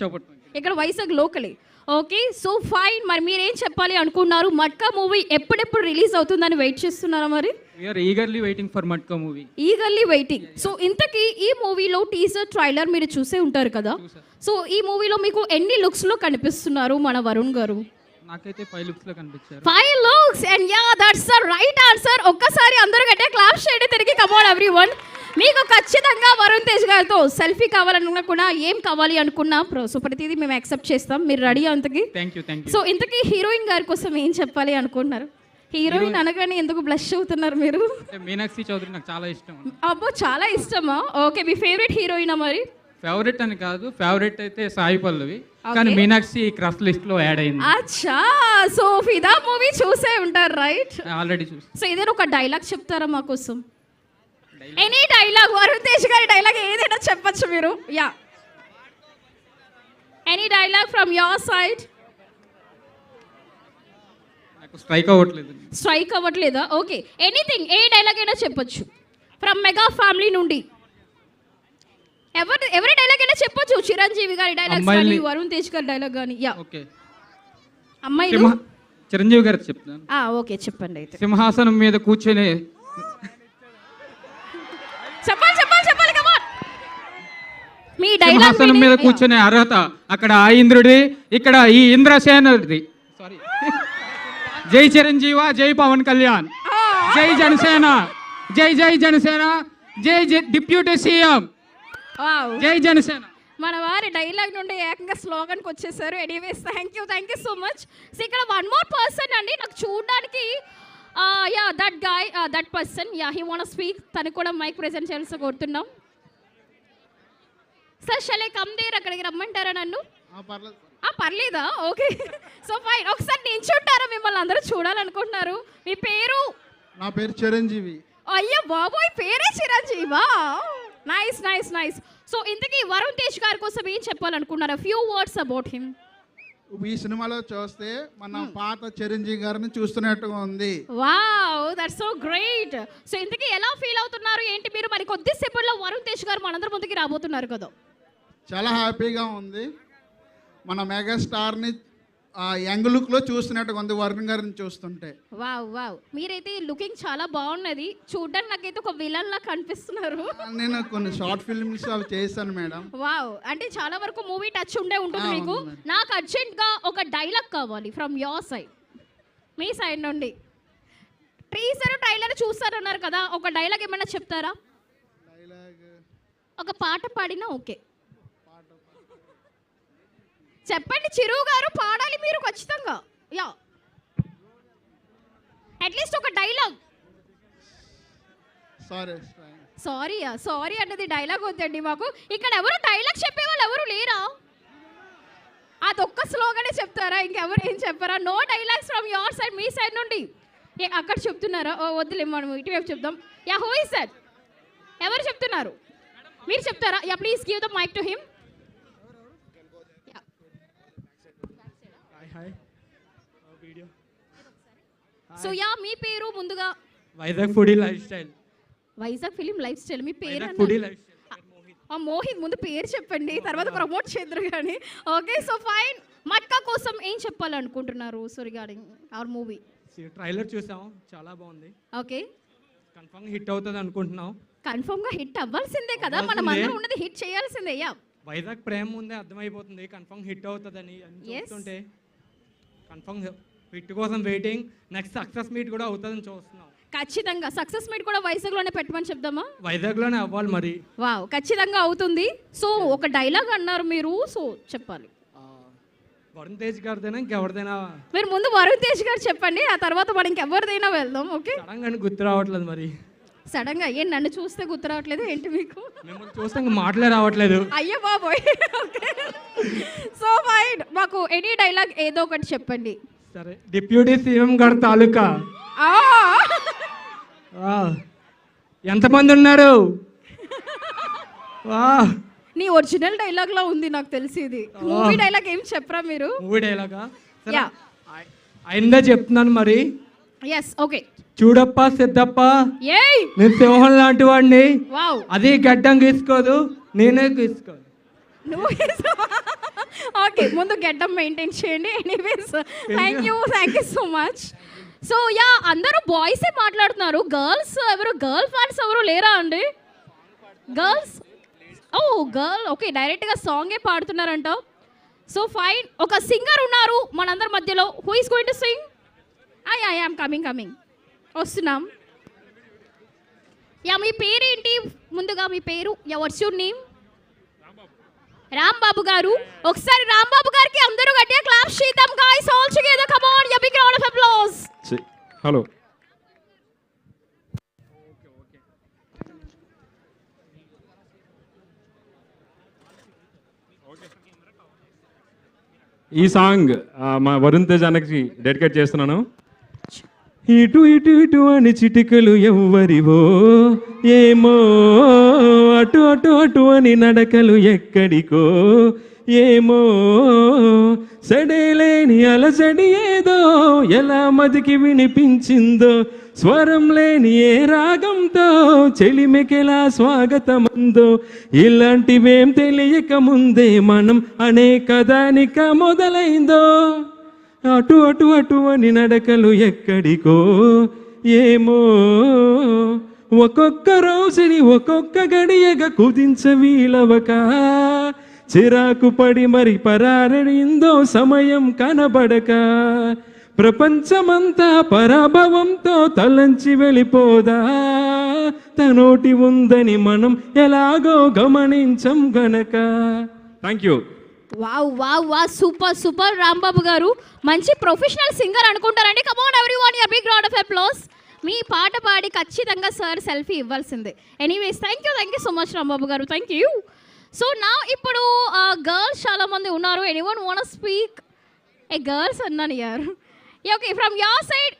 చేపట్టు ఇక్కడ వైజాగ్ లోకలే. Okay, so fine. మరి మీరేం చెప్పాలి అనుకున్నారు? మట్కా మూవీ ఎప్పుడెప్పుడు రిలీజ్ అవుతుందని వెయిట్ చేస్తున్నారా? మరి we're eagerly waiting for Matka movie. Eagerly waiting. So ఇంతకీ ఈ మూవీలో టీజర్ ట్రైలర్ మీరు చూసే ఉంటారు కదా. సో ఈ మూవీలో మీకు ఎన్ని లుక్స్లో కనిపిస్తున్నారు మన వరుణ్ గారు? నాకైతే 5 లుక్స్ లో కనిపించారు. 5 looks and yeah, that's the right answer. ఒక్కసారి అందరూ గట్టిగా క్లాప్ చేయండి తిరిగి. Come on everyone. మీకు ఖచ్చితంగా వరుణ్ తేజ్ గారితో సెల్ఫీ కావాలనుకున్నా కూడా ఏం కావాలి అనుకున్నా సో ప్రతిదీ మేము యాక్సెప్ట్ చేస్తాం. మీరు రెడీ అంతకి? Thank you. సో ఇంతకీ హీరోయిన్ గారి కోసం ఏం చెప్పాలి అనుకుంటున్నారు? హీరోయిన్ అనగానే ఎందుకు బ్లష్ అవుతున్నారు మీరు? మీనాక్షి చౌదరి నాకు చాలా ఇష్టం. అబ్బో, చాలా ఇష్టమా? ఓకే, మీ ఫేవరెట్ హీరోయినా? మరి ఫేవరెట్ అని కాదు, ఫేవరెట్ అయితే సాయి పల్లవి, కానీ మీనాక్షి క్రష్ లిస్ట్ లో యాడ్ అయింది. అచ్చా, సో ఫిదా మూవీ చూసే ఉంటారు రైట్? ఆల్రెడీ చూసి. సో ఏదైనా ఒక డైలాగ్ చెప్తారా మా కోసం? ఎనీ డైలాగ్, వరుణ్ తేజ్ గారి డైలాగ్ ఏదైనా చెప్పచ్చు మీరు. Yeah, any dialogue from your side. నాకు స్ట్రైక్ అవ్వట్లేదు. స్ట్రైక్ అవ్వట్లేదా? ఓకే, ఎనీథింగ్, ఏ డైలాగ్ అయినా చెప్పొచ్చు ఫ్రమ్ మెగా ఫ్యామిలీ నుండి. ఎవరి డైలాగ్ అయినా చెప్పొచ్చు. చిరంజీవి గారి డైలాగ్ కానీ, వరుణ్ తేజ్ గారి డైలాగ్ కానీ. Yeah, okay. అమ్మాయిలు చిరంజీవి గారు చెప్తాను. ఓకే, చెప్పండి అయితే. సింహాసనం మీద కూర్చొని చెప్పాలి కమాన్. మీ డైలాగ్ సింహాసనం మీద కూర్చొనే అర్హత అక్కడ ఆ ఇంద్రుడి, ఇక్కడ ఈ ఇంద్రసేనది. సారీ. జై చిరంజీవ, జై పవన్ కళ్యాణ్, జై జనసేన, జై జై జనసేన, జై డిప్యూటీ సీఎం, జై జనసేన. మన వారి డైలాగ్ నుండి ఏకంగా స్లోగన్కి వచ్చేసారు. Anyways, thank you so much. So ఇక్కడ వన్ మోర్ పర్సన్ అండి, నాకు చూడడానికి yeah that guy, that person, yeah he want speak. తను కూడా మైక్ ప్రెజెంట్ చేయాల్సి కోరుతున్నాం. Sir shall I come there? అక్కడికి రమ్మంటారా నన్ను? పర్లేదా? Okay, so fine. ఒకసారి నించుంటారా? మిమ్మల్ని అందరూ చూడాలనుకుంటున్నారు. మీ పేరు? నా పేరు చిరంజీవి. అయ్యో బాబోయ్, పేరే చిరంజీవా? Nice nice nice. సో ఇంతకీ వరుణ్ తేజ్ గారి కోసం ఏం చెప్పాలనుకున్నారా? Few words about him. ఈ సినిమాలో చూస్తే మన పాత చిరంజీవి గారిని చూస్తున్నట్టుగా ఉంది. Wow, that's so great. So ఇంతకీ ఎలా ఫీల్ అవుతున్నారు ఏంటి మీరు? మరి కొద్దిసేపట్లో వరుణ్ తేజ్ గారు మనందరి ముందుకి రాబోతున్నారు కదా. చాలా హ్యాపీగా ఉంది. మన మెగాస్టార్ని యంగ్ లుక్లో చూస్తున్నట్టుగా ఉంది వరుణ్ గారిని చూస్తుంటే. వావ్ వావ్, మీరైతే లుకింగ్ చాలా బాగున్నది. చూడడానికి నాకైతే ఒక విలన్ లా కనిపిస్తున్నారు. నేను కొన్ని షార్ట్ ఫిల్మ్స్ అవి చేశాను మేడం. వావ్, అంటే చాలా వరకు మూవీ టచ్ ఉండే ఉంటుంది మీకు. నాకు అర్జెంట్గా ఒక డైలాగ్ కావాలి ఫ్రమ్ యువర్ సైడ్, మీ సైడ్ నుండి. టీజర్ ట్రైలర్ చూస్తారన్నారు కదా, ఒక డైలాగ్ ఏమైనా చెప్తారా? డైలాగ్ ఒక పాట పాడినా ఓకే. చెప్పండి, చిరు గారు పాడాలి మీరు ఖచ్చితంగా. యా, అట్లీస్ట్ ఒక డైలాగ్. సారీ అన్నది డైలాగ్ వద్దండి మాకు. ఇక్కడ ఎవరు డైలాగ్ చెప్పేవాళ్ళు ఎవరు లేరా? అదొక్క స్లోగానే చెప్తారా? ఇంకెవరు ఏం చెప్పారా? No dialogues from your side, మీ సైడ్ నుండి. అక్కడ చెప్తున్నారా? వద్దులే, మనం ఇటువైపు చెప్దాం. Yeah, who is that? ఎవరు చెప్తున్నారు? మీరు చెప్తారా? Yeah, please give the mic to him. So yeah, మీ పేరు ముందుగా? Vizag foodie life style. Vizag film life style. మీ పేరు? మోహిత్. ముందు పేరు చెప్పండి, తర్వాత ప్రమోట్ చేద్దరు కానీ. Okay, so fine. మట్కా కోసం ఏం చెప్పాలనుకుంటున్నారు? So regarding hour movie. Trailer చూసాం, చాలా బాగుంది. ఓకే, కన్ఫర్మ్ హిట్ అవుతుంది అనుకుంటున్నాం. కన్ఫర్మ్ గా హిట్ అవ్వాల్సిందే కదా, మనం అందరం ఉన్నది హిట్ చేయాల్సిందే. యా, వైజాగ్ ప్రేమ ముందే అర్థమైపోతుంది కన్ఫర్మ్ హిట్ అవుతుందని. చూస్తుంటే కన్ఫర్మ్ హిట్ కోసం వెయిటింగ్. నెక్స్ట్ సక్సెస్ మీట్ కూడా అవుతుందని చూస్తున్నాం. ఖచ్చితంగా సక్సెస్ మీట్ కూడా వైజాగ్ లోనే పెట్టమని చెప్దామా? వైజాగ్ లోనే అవ్వాలి మరి. వావ్, ఖచ్చితంగా అవుతుంది. సో ఒక డైలాగ్ అన్నారు మీరు, సో చెప్పాలి. వరుణ్ తేజ్ గారిదైనా ఇంకెవరిదైనా? మీరు ముందు వరుణ్ తేజ్ గారు చెప్పండి, ఆ తర్వాత మనం ఇంకెవరిదైనా వెళ్దాం. ఓకే, సడన్ గా గుర్తు రావట్లేదు మరి. సడన్ గా ఏం నన్ను చూస్తే గుర్తు రావట్లేదు ఏంటి మీకు? మిమ్మల్ని చూస్తే ఇంకా మాటలే రావట్లేదు. అయ్యో బాబోయ్. సో ఫైన్, మాకు ఎనీ డైలాగ్ ఏదో ఒకటి చెప్పండి. సరే, డిప్యూటీ సీఎం గారి తాలూకా. ఎంతమంది ఉన్నారు? నీ ఒరిజినల్ డైలాగ్ లో ఉంది నాకు తెలిసి. ఇది మూవీ డైలాగ్ ఏం చెప్పరా మీరు? మూవీ డైలాగా? అయిందా చెప్తున్నాను మరి. Yes, okay. చూడప్ప సిద్ధప్ప, నేను సింహం లాంటి వాడిని. అది గడ్డం గీసుకోదు, నేనే గీసుకోదు. నువ్వు ఓకే ముందు గెడ్డం మెయింటైన్ చేయండి. Anyways thank you so much. So yeah అందరూ బాయ్సే మాట్లాడుతున్నారు, గర్ల్స్ ఎవరు గర్ల్ ఫ్యాన్స్ ఎవరు లేరా అండి? గర్ల్స్ ఓ గర్ల్ ఓకే డైరెక్ట్గా సాంగే పాడుతున్నారంట. సో ఫైన్, ఒక సింగర్ ఉన్నారు మనందరి మధ్యలో. Who is going to sing? I'm coming వస్తున్నాం. యా మీ పేరేంటి? ముందుగా మీ పేరు, వాట్స్ యువర్ నేమ్? రాంబాబు గారు. ఒకసారి రాంబాబు గారికి అందరూ గట్టిగా క్లాప్ చేద్దాం guys, all together come on, a big round of applause. Hello, ఈ సాంగ్ మా వరుణ్ తేజ్ అన్నకి డెడికేట్ చేస్తున్నాను. ఇటు ఇటు ఇటు అని చిటికలు ఎవ్వరివో ఏమో, అటు అటు అటు అని నడకలు ఎక్కడికో ఏమో, సడేలేని అలసడి ఏదో ఎలా మదికి వినిపించిందో, స్వరం లేని ఏ రాగంతో చెలిమెకెలా స్వాగతమందో, ఇలాంటివేం తెలియక ముందే మనం అనే కథానిక మొదలైందో, అటు అటు అటు అని నడకలు ఎక్కడికో ఏమో, ఒక్కొక్క రోజుని ఒక్కొక్క గడియగా కుదించ వీలవక, చిరాకు పడి మరి పరారడిందో సమయం కనబడక, ప్రపంచమంతా పరాభవంతో తలంచి వెళ్ళిపోదా, తనోటి ఉందని మనం ఎలాగో గమనించం గనక. Thank you. Wow super Rambabu గారు, మంచి ప్రొఫెషనల్ సింగర్ అనుకుంటారండి. Come on everyone, a big round of applause. మీ పాట పాడి ఖచ్చితంగా సార్ సెల్ఫీ ఇవ్వాల్సిందే. Anyways thank you so much Rambabu గారు, థ్యాంక్ యూ. సో నా ఇప్పుడు గర్ల్స్ చాలా మంది ఉన్నారు. Anyone want to speak? A girls అన్నాను యార్. Okay from your side